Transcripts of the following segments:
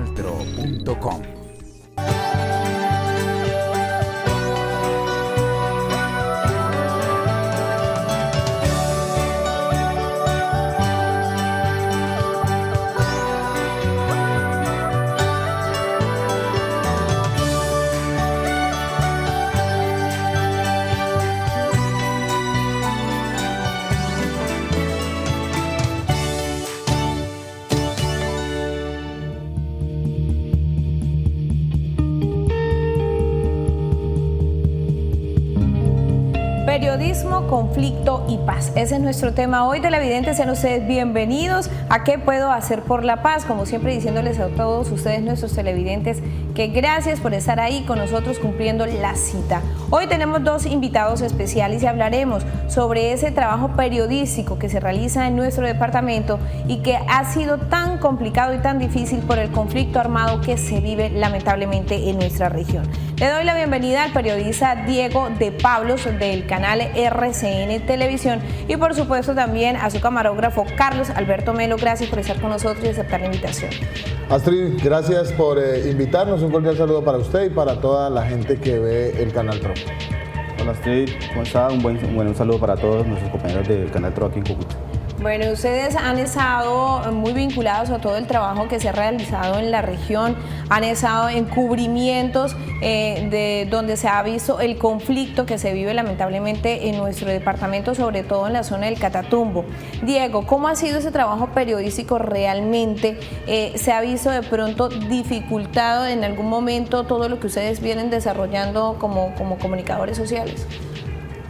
canaltro.com. Periodismo, conflicto y paz. Ese es nuestro tema hoy. Televidentes, sean ustedes bienvenidos a ¿Qué puedo hacer por la paz? Como siempre, diciéndoles a todos ustedes, nuestros televidentes, que gracias por estar ahí con nosotros cumpliendo la cita. Hoy tenemos dos invitados especiales y hablaremos sobre ese trabajo periodístico que se realiza en nuestro departamento y que ha sido tan complicado y tan difícil por el conflicto armado que se vive lamentablemente en nuestra región. Le doy la bienvenida al periodista Diego de Pablos del canal RCN Televisión y por supuesto también a su camarógrafo Carlos Alberto Melo. Gracias por estar con nosotros y aceptar la invitación. Astrid, gracias por invitarnos. Un cordial saludo para usted y para toda la gente que ve el Canal Tro. Hola Astrid, ¿cómo está? Un saludo para todos nuestros compañeros del Canal Tro aquí en Cúcuta. Bueno, ustedes han estado muy vinculados a todo el trabajo que se ha realizado en la región, han estado en cubrimientos de donde se ha visto el conflicto que se vive lamentablemente en nuestro departamento, sobre todo en la zona del Catatumbo. Diego, ¿cómo ha sido ese trabajo periodístico realmente? ¿Se ha visto de pronto dificultado en algún momento todo lo que ustedes vienen desarrollando como comunicadores sociales?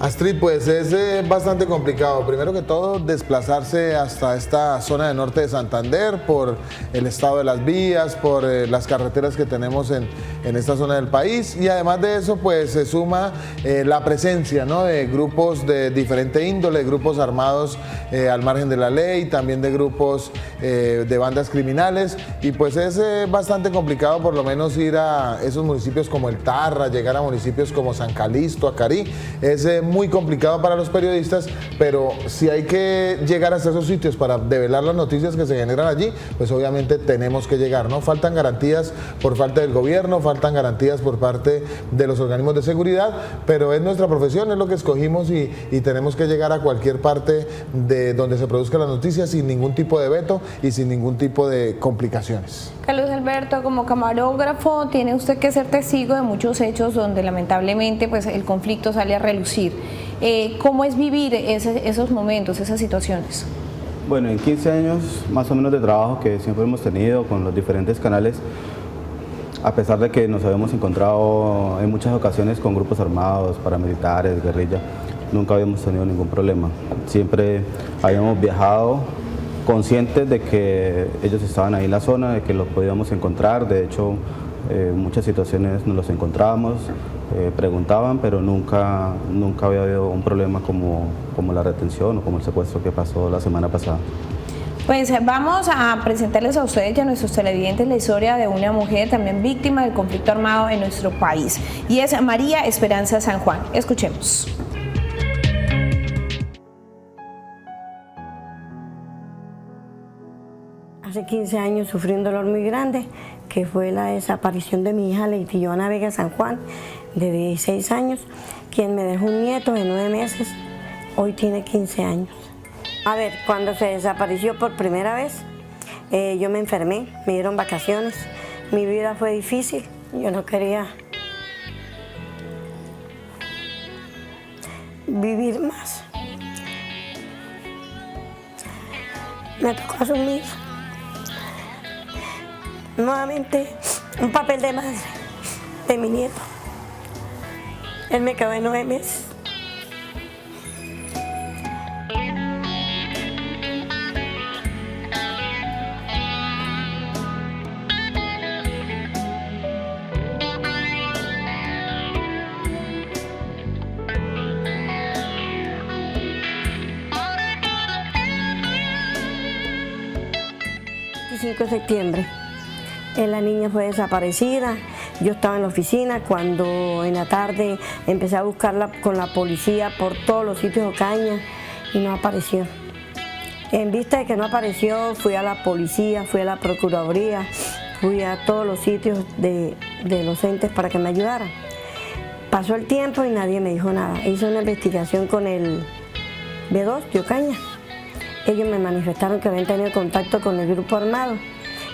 Astrid, pues es bastante complicado. Primero que todo, desplazarse hasta esta zona del norte de Santander por el estado de las vías, por las carreteras que tenemos en esta zona del país, y además de eso, pues se suma la presencia, ¿no?, de grupos de diferente índole, grupos armados al margen de la ley, también de grupos de bandas criminales, y pues es bastante complicado por lo menos ir a esos municipios como el Tarra, llegar a municipios como San Calixto, Acarí. Es muy complicado para los periodistas, pero si hay que llegar hasta esos sitios para develar las noticias que se generan allí, pues obviamente tenemos que llegar, ¿no? Faltan garantías por parte del gobierno, faltan garantías por parte de los organismos de seguridad, pero es nuestra profesión, es lo que escogimos y tenemos que llegar a cualquier parte de donde se produzcan las noticias sin ningún tipo de veto y sin ningún tipo de complicaciones. Carlos Alberto, como camarógrafo, tiene usted que ser testigo de muchos hechos donde lamentablemente pues el conflicto sale a relucir. ¿Cómo es vivir esos momentos, esas situaciones? Bueno, en 15 años más o menos de trabajo que siempre hemos tenido con los diferentes canales, a pesar de que nos habíamos encontrado en muchas ocasiones con grupos armados, paramilitares, guerrilla, nunca habíamos tenido ningún problema. Siempre habíamos viajado conscientes de que ellos estaban ahí en la zona, de que los podíamos encontrar. De hecho, muchas situaciones nos los encontrábamos, preguntaban, pero nunca había habido un problema como la retención o como el secuestro que pasó la semana pasada. Pues vamos a presentarles a ustedes y a nuestros televidentes la historia de una mujer también víctima del conflicto armado en nuestro país, y es María Esperanza San Juan. Escuchemos. Hace 15 años sufrí un dolor muy grande, que fue la desaparición de mi hija Lady Joana Vega San Juan, de 16 años, quien me dejó un nieto de 9 meses, hoy tiene 15 años. A ver, cuando se desapareció por primera vez, yo me enfermé, me dieron vacaciones, mi vida fue difícil, yo no quería vivir más. Me tocó asumir nuevamente un papel de madre de mi nieto. Él me quedó de 9 meses. El 5 de septiembre, la niña fue desaparecida. Yo estaba en la oficina cuando en la tarde empecé a buscarla con la policía por todos los sitios de Ocaña y no apareció. En vista de que no apareció, fui a la policía, fui a la procuraduría, fui a todos los sitios de los entes para que me ayudaran. Pasó el tiempo y nadie me dijo nada. Hice una investigación con el B2 de Ocaña. Ellos me manifestaron que habían tenido contacto con el grupo armado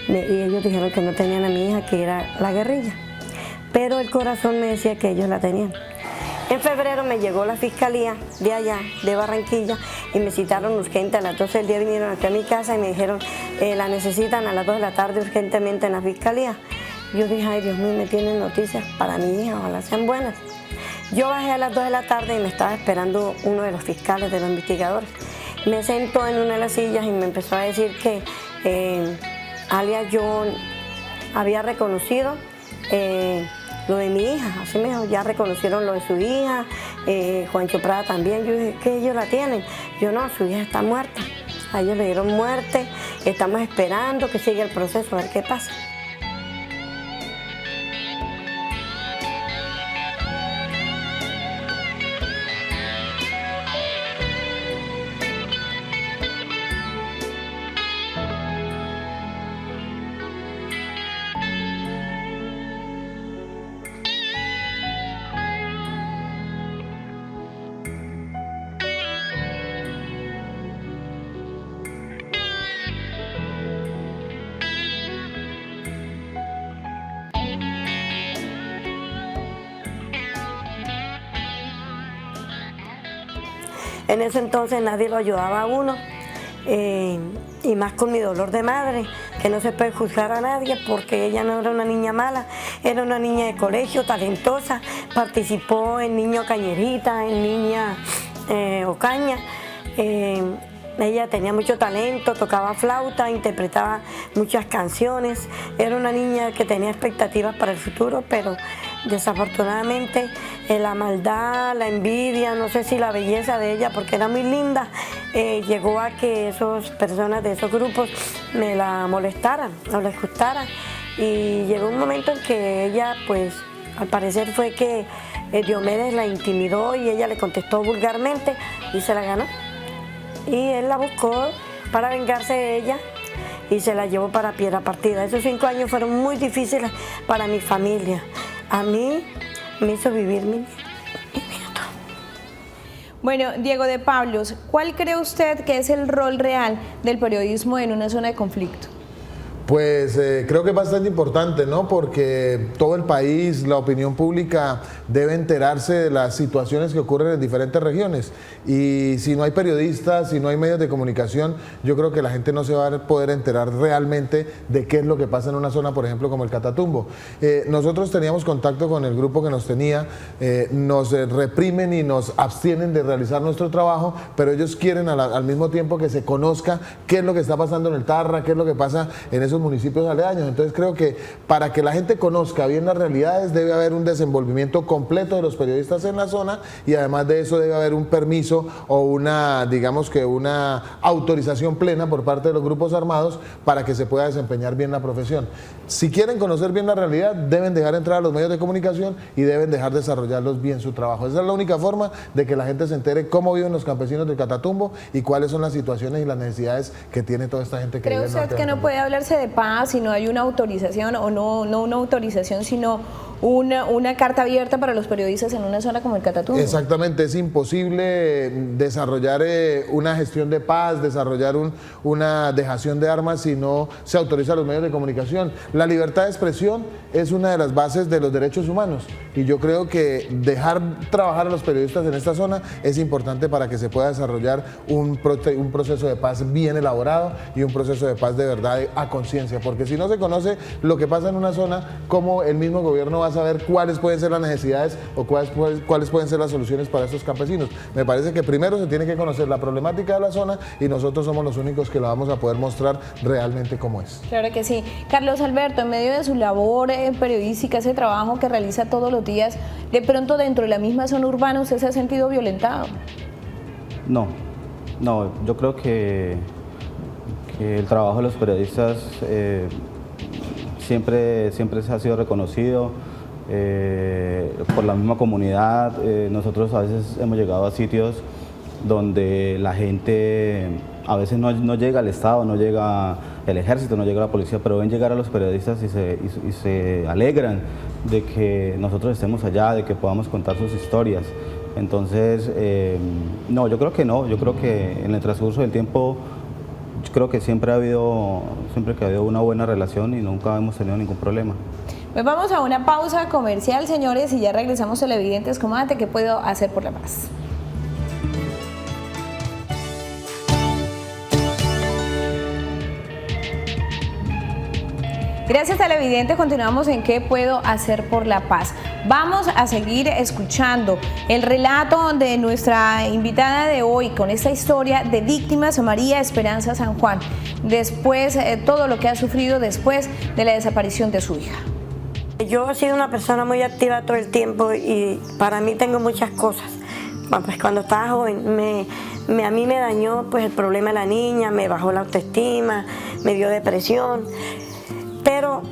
y ellos dijeron que no tenían a mi hija, que era la guerrilla. Pero el corazón me decía que ellos la tenían. En febrero me llegó la fiscalía de allá, de Barranquilla, y me citaron urgente. A las 12 del día vinieron aquí a mi casa y me dijeron, la necesitan a las 2 de la tarde urgentemente en la fiscalía. Yo dije, ay Dios mío, me tienen noticias para mi hija, ojalá sean buenas. Yo bajé a las 2 de la tarde y me estaba esperando uno de los fiscales, de los investigadores. Me sentó en una de las sillas y me empezó a decir que alias yo había reconocido lo de mi hija, así me dijo, ya reconocieron lo de su hija, Juancho Prada también. Yo dije, ¿qué ellos la tienen? Yo no, su hija está muerta, a ellos le dieron muerte, estamos esperando que siga el proceso, a ver qué pasa. En ese entonces nadie lo ayudaba a uno, y más con mi dolor de madre, que no se puede juzgar a nadie porque ella no era una niña mala, era una niña de colegio, talentosa, participó en Niño Cañerita, en Niña Ocaña. Ella tenía mucho talento, tocaba flauta, interpretaba muchas canciones, era una niña que tenía expectativas para el futuro, pero desafortunadamente la maldad, la envidia, no sé si la belleza de ella, porque era muy linda, llegó a que esas personas de esos grupos me la molestaran, no les gustara, y llegó un momento en que ella, pues, al parecer fue que Diomedes la intimidó y ella le contestó vulgarmente y se la ganó. Y él la buscó para vengarse de ella y se la llevó para Piedra Partida. Esos 5 años fueron muy difíciles para mi familia. A mí me hizo vivir mi nieto. Bueno, Diego de Pablos, ¿cuál cree usted que es el rol real del periodismo en una zona de conflicto? Pues creo que es bastante importante, ¿no? Porque todo el país, la opinión pública debe enterarse de las situaciones que ocurren en diferentes regiones. Y si no hay periodistas, si no hay medios de comunicación, yo creo que la gente no se va a poder enterar realmente de qué es lo que pasa en una zona, por ejemplo, como el Catatumbo. Nosotros teníamos contacto con el grupo que nos tenía, nos reprimen y nos abstienen de realizar nuestro trabajo, pero ellos quieren al mismo tiempo que se conozca qué es lo que está pasando en el Tarra, qué es lo que pasa en esos municipios aledaños. Entonces creo que para que la gente conozca bien las realidades debe haber un desenvolvimiento completo de los periodistas en la zona, y además de eso debe haber un permiso o una, digamos que una autorización plena por parte de los grupos armados para que se pueda desempeñar bien la profesión. Si quieren conocer bien la realidad, deben dejar entrar a los medios de comunicación y deben dejar desarrollarlos bien su trabajo. Esa es la única forma de que la gente se entere cómo viven los campesinos del Catatumbo y cuáles son las situaciones y las necesidades que tiene toda esta gente que vive en el norte. ¿Cree usted que no puede hablarse de paz si no hay una autorización, o no una autorización, sino una carta abierta para los periodistas en una zona como el Catatumbo? Exactamente, es imposible desarrollar una gestión de paz, desarrollar una dejación de armas si no se autoriza a los medios de comunicación. La libertad de expresión es una de las bases de los derechos humanos, y yo creo que dejar trabajar a los periodistas en esta zona es importante para que se pueda desarrollar un proceso de paz bien elaborado y un proceso de paz de verdad a conciencia, porque si no se conoce lo que pasa en una zona, ¿cómo el mismo gobierno va a saber cuáles pueden ser las necesidades o cuáles pueden ser las soluciones para estos campesinos? Me parece que primero se tiene que conocer la problemática de la zona, y nosotros somos los únicos que la vamos a poder mostrar realmente cómo es. Claro que sí. Carlos Alberto, en medio de su labor periodística, ese trabajo que realiza todos los días, de pronto dentro de la misma zona urbana, ¿usted se ha sentido violentado? No, yo creo que el trabajo de los periodistas siempre se ha sido reconocido por la misma comunidad. Nosotros a veces hemos llegado a sitios donde la gente A veces no llega el Estado, no llega el ejército, no llega la policía, pero ven llegar a los periodistas y se alegran de que nosotros estemos allá, de que podamos contar sus historias. Entonces, no, yo creo que no, yo creo que en el transcurso del tiempo, yo creo que siempre que ha habido una buena relación y nunca hemos tenido ningún problema. Pues vamos a una pausa comercial, señores, y ya regresamos a Televidentes Comandante. ¿Qué puedo hacer por la paz? Gracias, televidentes. Continuamos en ¿Qué puedo hacer por la paz? Vamos a seguir escuchando el relato de nuestra invitada de hoy con esta historia de víctimas, María Esperanza San Juan, después todo lo que ha sufrido después de la desaparición de su hija. Yo he sido una persona muy activa todo el tiempo y para mí tengo muchas cosas. Pues cuando estaba joven a mí me dañó pues el problema de la niña, me bajó la autoestima, me dio depresión. Pero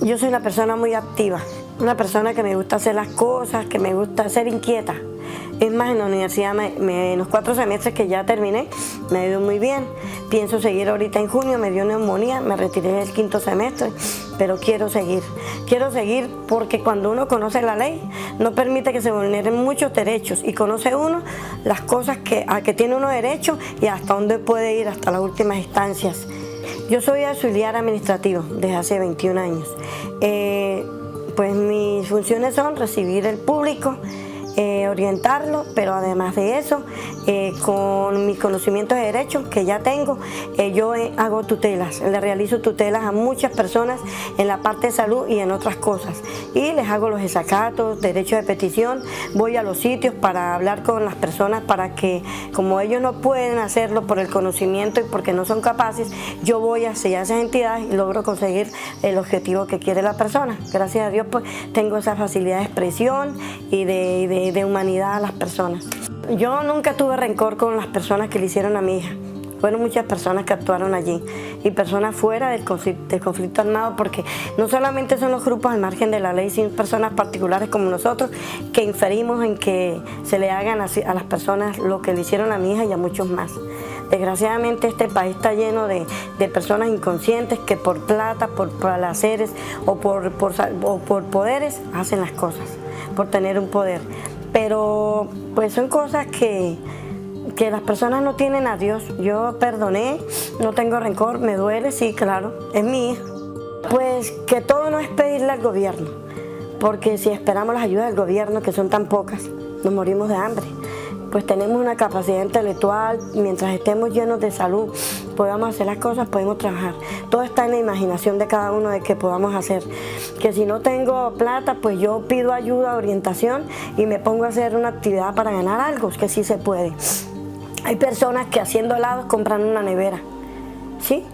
yo soy una persona muy activa, una persona que me gusta hacer las cosas, que me gusta ser inquieta. Es más, en la universidad, en los 4 semestres que ya terminé, me ha ido muy bien. Pienso seguir ahorita en junio, me dio neumonía, me retiré del 5º semestre, pero quiero seguir. Quiero seguir porque cuando uno conoce la ley, no permite que se vulneren muchos derechos y conoce uno las cosas a que tiene uno derecho y hasta dónde puede ir, hasta las últimas instancias. Yo soy auxiliar administrativo desde hace 21 años. Pues mis funciones son recibir el público, orientarlo, pero además de eso, con mis conocimientos de derecho que ya tengo, yo hago tutelas, le realizo tutelas a muchas personas en la parte de salud y en otras cosas. Y les hago los desacatos, derechos de petición, voy a los sitios para hablar con las personas para que, como ellos no pueden hacerlo por el conocimiento y porque no son capaces, yo voy hacia esas entidades y logro conseguir el objetivo que quiere la persona. Gracias a Dios pues tengo esa facilidad de expresión y de humanidad a las personas. Yo nunca tuve rencor con las personas que le hicieron a mi hija. Fueron muchas personas que actuaron allí y personas fuera del conflicto armado, porque no solamente son los grupos al margen de la ley, sino personas particulares como nosotros que inferimos en que se le hagan a las personas lo que le hicieron a mi hija y a muchos más. Desgraciadamente este país está lleno de personas inconscientes que por plata, por placeres o por poderes hacen las cosas, por tener un poder. Pero pues son cosas que las personas no tienen a Dios. Yo perdoné, no tengo rencor, me duele, sí, claro, es mi hija. Pues que todo no es pedirle al gobierno, porque si esperamos las ayudas del gobierno, que son tan pocas, nos morimos de hambre. Pues tenemos una capacidad intelectual, mientras estemos llenos de salud, podamos hacer las cosas, podemos trabajar. Todo está en la imaginación de cada uno de que podamos hacer. Que si no tengo plata, pues yo pido ayuda, orientación y me pongo a hacer una actividad para ganar algo, que sí se puede. Hay personas que haciendo helados compran una nevera, ¿sí?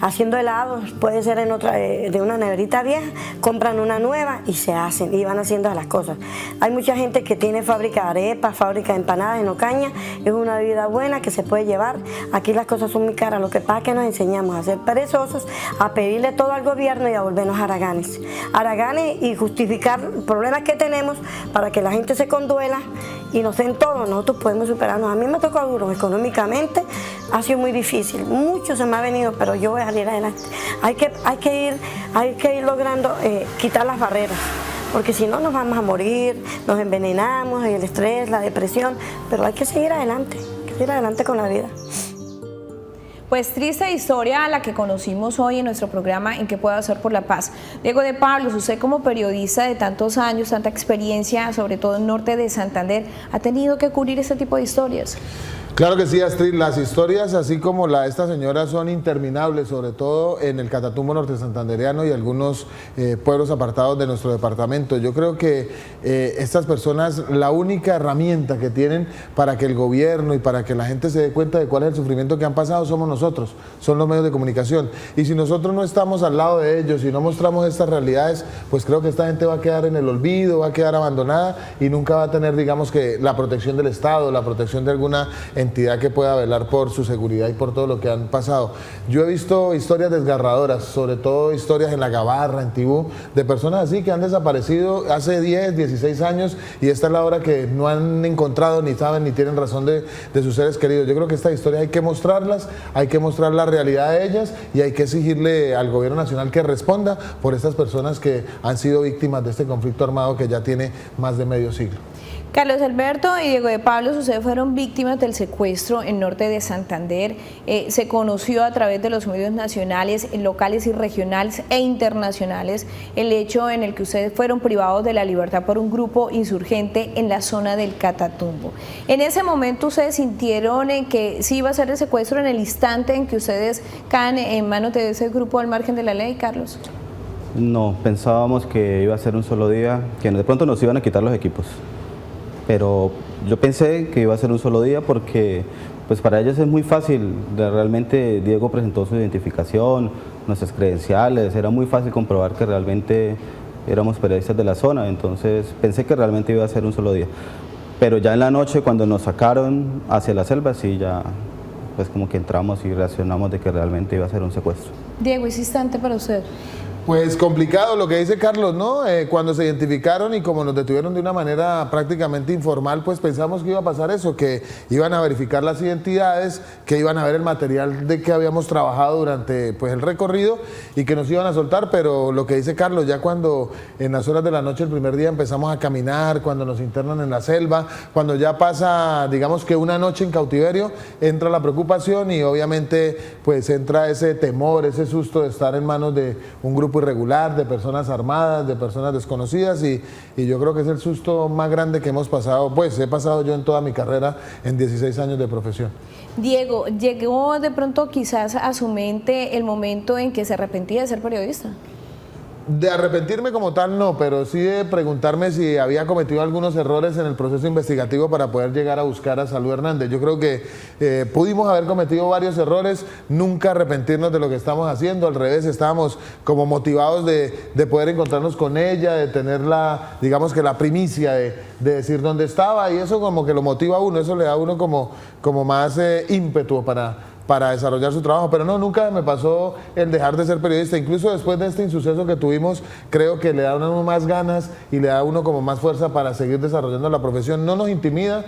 Haciendo helados, puede ser de una neverita vieja, compran una nueva y se hacen y van haciendo las cosas. Hay mucha gente que tiene fábrica de arepas, fábrica de empanadas en Ocaña, es una vida buena que se puede llevar. Aquí las cosas son muy caras, lo que pasa es que nos enseñamos a ser perezosos, a pedirle todo al gobierno y a volvernos haraganes. Haraganes y justificar problemas que tenemos para que la gente se conduela y nos den todo, nosotros podemos superarnos. A mí me tocó duro económicamente, ha sido muy difícil, mucho se me ha venido, pero yo voy a salir adelante. Hay que ir logrando quitar las barreras, porque si no nos vamos a morir, nos envenenamos, el estrés, la depresión, pero hay que seguir adelante con la vida. Pues triste historia la que conocimos hoy en nuestro programa En ¿Qué puedo hacer por la paz? Diego de Pablos, usted como periodista de tantos años, tanta experiencia, sobre todo en norte de Santander, ¿ha tenido que cubrir este tipo de historias? Claro que sí, Astrid, las historias así como la de esta señora son interminables, sobre todo en el Catatumbo norte santandereano y algunos pueblos apartados de nuestro departamento. Yo creo que estas personas, la única herramienta que tienen para que el gobierno y para que la gente se dé cuenta de cuál es el sufrimiento que han pasado somos nosotros, son los medios de comunicación. Y si nosotros no estamos al lado de ellos y no mostramos estas realidades, pues creo que esta gente va a quedar en el olvido, va a quedar abandonada y nunca va a tener, digamos, que la protección del Estado, la protección de alguna entidad entidad que pueda velar por su seguridad y por todo lo que han pasado. Yo he visto historias desgarradoras, sobre todo historias en La Gabarra, en Tibú, de personas así que han desaparecido hace 10, 16 años y esta es la hora que no han encontrado, ni saben, ni tienen razón de sus seres queridos. Yo creo que estas historias hay que mostrarlas, hay que mostrar la realidad de ellas y hay que exigirle al gobierno nacional que responda por estas personas que han sido víctimas de este conflicto armado que ya tiene más de medio siglo. Carlos Alberto y Diego de Pablo, ustedes fueron víctimas del secuestro en norte de Santander. Se conoció a través de los medios nacionales, locales y regionales e internacionales el hecho en el que ustedes fueron privados de la libertad por un grupo insurgente en la zona del Catatumbo. En ese momento ustedes sintieron que sí iba a ser el secuestro en el instante en que ustedes caen en manos de ese grupo al margen de la ley, Carlos. No, pensábamos que iba a ser un solo día, que de pronto nos iban a quitar los equipos. Pero yo pensé que iba a ser un solo día porque pues para ellos es muy fácil, realmente Diego presentó su identificación, nuestras credenciales, era muy fácil comprobar que realmente éramos periodistas de la zona, entonces pensé que realmente iba a ser un solo día. Pero ya en la noche cuando nos sacaron hacia la selva, sí ya pues como que entramos y reaccionamos de que realmente iba a ser un secuestro. Diego, ese instante para usted. Pues complicado lo que dice Carlos, ¿no? Cuando se identificaron y como nos detuvieron de una manera prácticamente informal, pues pensamos que iba a pasar eso, que iban a verificar las identidades, que iban a ver el material de que habíamos trabajado durante pues, el recorrido y que nos iban a soltar, pero lo que dice Carlos, ya cuando en las horas de la noche el primer día empezamos a caminar, cuando nos internan en la selva, cuando ya pasa, digamos que una noche en cautiverio, entra la preocupación y obviamente pues entra ese temor, ese susto de estar en manos de un grupo irregular, de personas armadas, de personas desconocidas y yo creo que es el susto más grande que hemos pasado, pues he pasado yo en toda mi carrera en 16 años de profesión. Diego, ¿llegó de pronto quizás a su mente el momento en que se arrepentía de ser periodista? De arrepentirme como tal no, pero sí de preguntarme si había cometido algunos errores en el proceso investigativo para poder llegar a buscar a Salud Hernández. Yo creo que pudimos haber cometido varios errores, nunca arrepentirnos de lo que estamos haciendo, al revés, estábamos como motivados de poder encontrarnos con ella, de tener la, digamos que la primicia de decir dónde estaba y eso como que lo motiva a uno, eso le da a uno como más ímpetu para desarrollar su trabajo, pero no, nunca me pasó el dejar de ser periodista, incluso después de este insuceso que tuvimos, creo que le da a uno más ganas y le da a uno como más fuerza para seguir desarrollando la profesión, no nos intimida,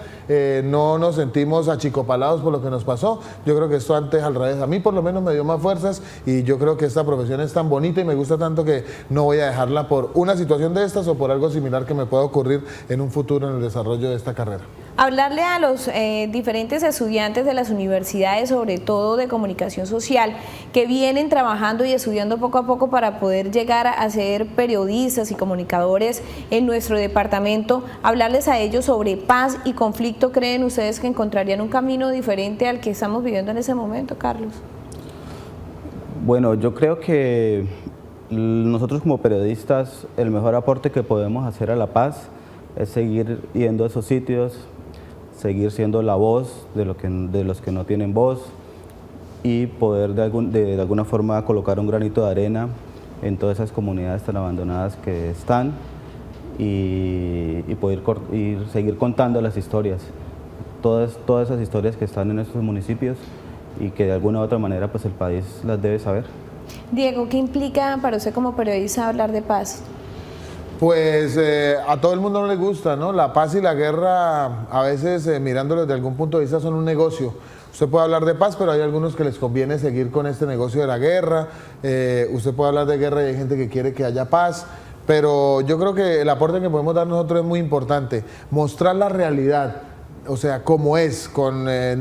no nos sentimos achicopalados por lo que nos pasó, yo creo que esto antes al revés, a mí por lo menos me dio más fuerzas y yo creo que esta profesión es tan bonita y me gusta tanto que no voy a dejarla por una situación de estas o por algo similar que me pueda ocurrir en un futuro en el desarrollo de esta carrera. Hablarle a los diferentes estudiantes de las universidades, sobre todo de comunicación social, que vienen trabajando y estudiando poco a poco para poder llegar a ser periodistas y comunicadores en nuestro departamento, hablarles a ellos sobre paz y conflicto. ¿Creen ustedes que encontrarían un camino diferente al que estamos viviendo en ese momento, Carlos? Bueno, yo creo que nosotros como periodistas el mejor aporte que podemos hacer a la paz es seguir yendo a esos sitios, seguir siendo la voz de los que no tienen voz y poder de alguna forma colocar un granito de arena en todas esas comunidades tan abandonadas que están y poder seguir contando las historias, todas esas historias que están en estos municipios y que de alguna u otra manera pues el país las debe saber. Diego, ¿qué implica para usted como periodista hablar de paz? Pues a todo el mundo no le gusta, ¿no? La paz y la guerra, a veces mirándolo desde algún punto de vista, son un negocio. Usted puede hablar de paz, pero hay algunos que les conviene seguir con este negocio de la guerra. Usted puede hablar de guerra y hay gente que quiere que haya paz. Pero yo creo que el aporte que podemos dar nosotros es muy importante. Mostrar la realidad, o sea, como es,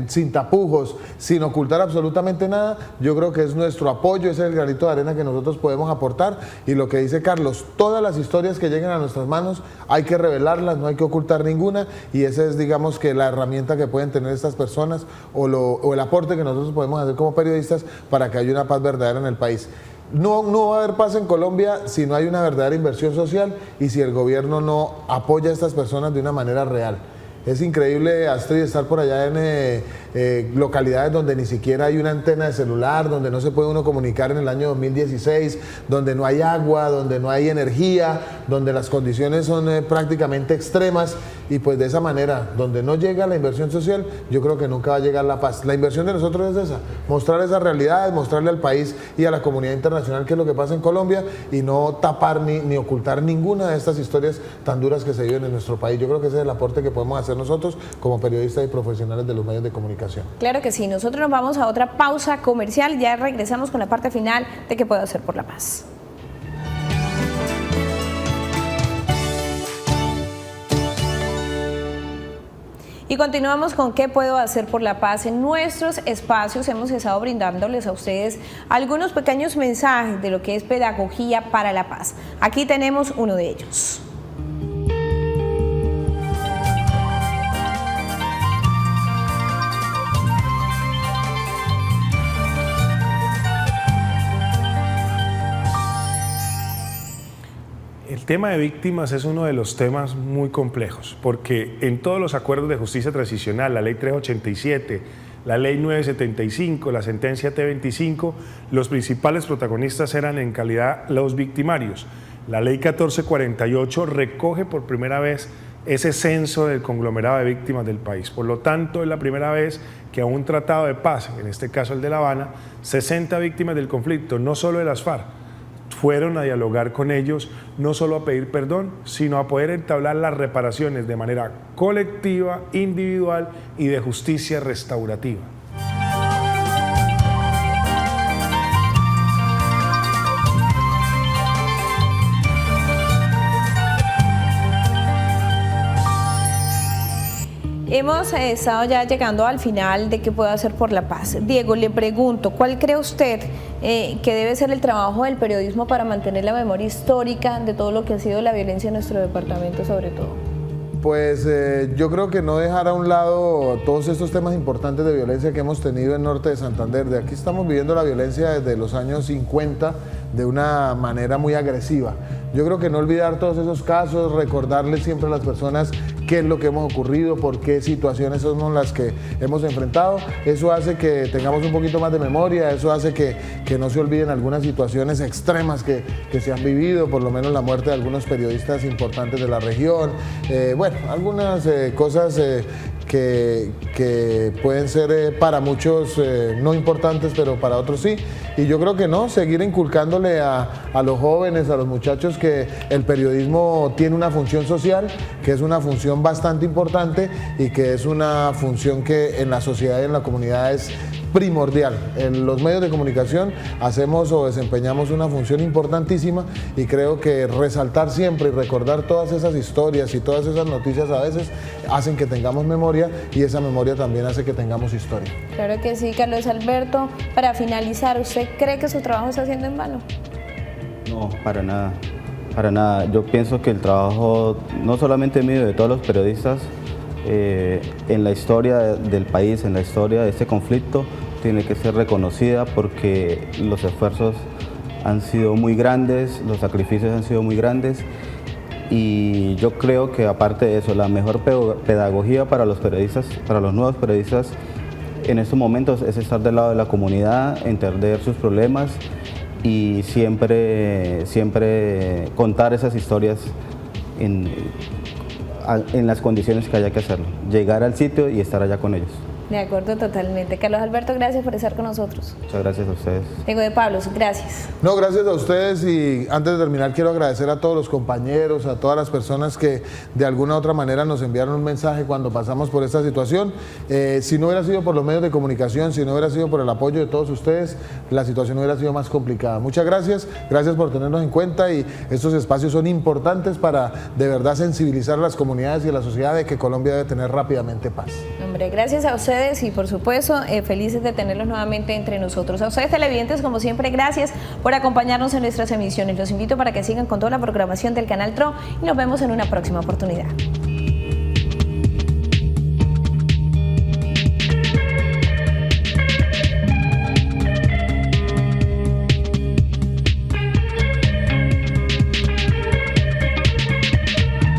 sin tapujos, sin ocultar absolutamente nada, yo creo que es nuestro apoyo, ese es el granito de arena que nosotros podemos aportar y lo que dice Carlos, todas las historias que lleguen a nuestras manos hay que revelarlas, no hay que ocultar ninguna y esa es, digamos, que la herramienta que pueden tener estas personas o el aporte que nosotros podemos hacer como periodistas para que haya una paz verdadera en el país. No va a haber paz en Colombia si no hay una verdadera inversión social y si el gobierno no apoya a estas personas de una manera real. Es increíble, Astrid, estar por allá localidades donde ni siquiera hay una antena de celular, donde no se puede uno comunicar en el año 2016, donde no hay agua, donde no hay energía, donde las condiciones son prácticamente extremas, y pues de esa manera, donde no llega la inversión social, yo creo que nunca va a llegar la paz. La inversión de nosotros es esa, mostrar esas realidades, mostrarle al país y a la comunidad internacional qué es lo que pasa en Colombia, y no tapar ni ocultar ninguna de estas historias tan duras que se viven en nuestro país. Yo creo que ese es el aporte que podemos hacer nosotros como periodistas y profesionales de los medios de comunicación. Claro que sí, nosotros nos vamos a otra pausa comercial, ya regresamos con la parte final de ¿Qué puedo hacer por la paz? Y continuamos con ¿Qué puedo hacer por la paz? En nuestros espacios hemos estado brindándoles a ustedes algunos pequeños mensajes de lo que es pedagogía para la paz. Aquí tenemos uno de ellos. El tema de víctimas es uno de los temas muy complejos, porque en todos los acuerdos de justicia transicional, la ley 387, la ley 975, la sentencia T25, los principales protagonistas eran en calidad los victimarios. La ley 1448 recoge por primera vez ese censo del conglomerado de víctimas del país. Por lo tanto, es la primera vez que a un tratado de paz, en este caso el de La Habana, 60 víctimas del conflicto, no solo de las FARC, fueron a dialogar con ellos, no solo a pedir perdón, sino a poder entablar las reparaciones de manera colectiva, individual y de justicia restaurativa. Hemos estado ya llegando al final de ¿Qué puedo hacer por la paz? Diego, le pregunto, ¿cuál cree usted que debe ser el trabajo del periodismo para mantener la memoria histórica de todo lo que ha sido la violencia en nuestro departamento sobre todo? Pues yo creo que no dejar a un lado todos estos temas importantes de violencia que hemos tenido en Norte de Santander. De aquí estamos viviendo la violencia desde los años 50 de una manera muy agresiva. Yo creo que no olvidar todos esos casos, recordarles siempre a las personas qué es lo que hemos ocurrido, por qué situaciones son las que hemos enfrentado. Eso hace que tengamos un poquito más de memoria, eso hace que no se olviden algunas situaciones extremas que se han vivido, por lo menos la muerte de algunos periodistas importantes de la región. Bueno, algunas cosas que pueden ser para muchos no importantes, pero para otros sí. Y yo creo que no, seguir inculcándole a los jóvenes, a los muchachos, que el periodismo tiene una función social, que es una función bastante importante y que es una función que en la sociedad y en la comunidad es primordial. En los medios de comunicación hacemos o desempeñamos una función importantísima, y creo que resaltar siempre y recordar todas esas historias y todas esas noticias a veces hacen que tengamos memoria, y esa memoria también hace que tengamos historia. Claro que sí, Carlos Alberto. Para finalizar, ¿usted cree que su trabajo está haciendo en vano? No, para nada, para nada. Yo pienso que el trabajo, no solamente mío, de todos los periodistas, en la historia del país, en la historia de este conflicto, tiene que ser reconocida, porque los esfuerzos han sido muy grandes, los sacrificios han sido muy grandes, y yo creo que aparte de eso, la mejor pedagogía para los periodistas, para los nuevos periodistas en estos momentos, es estar del lado de la comunidad, entender sus problemas y siempre contar esas historias en las condiciones que haya que hacerlo, llegar al sitio y estar allá con ellos. De acuerdo, totalmente. Carlos Alberto, gracias por estar con nosotros. Muchas gracias a ustedes. Diego de Pablos, gracias. No, gracias a ustedes, y antes de terminar quiero agradecer a todos los compañeros, a todas las personas que de alguna u otra manera nos enviaron un mensaje cuando pasamos por esta situación. Si no hubiera sido por los medios de comunicación, si no hubiera sido por el apoyo de todos ustedes, la situación hubiera sido más complicada. Muchas gracias, gracias por tenernos en cuenta, y estos espacios son importantes para de verdad sensibilizar a las comunidades y a la sociedad de que Colombia debe tener rápidamente paz. Hombre, gracias a ustedes, y por supuesto felices de tenerlos nuevamente entre nosotros. A ustedes televidentes, como siempre, gracias por acompañarnos en nuestras emisiones. Los invito para que sigan con toda la programación del canal TRO, y nos vemos en una próxima oportunidad.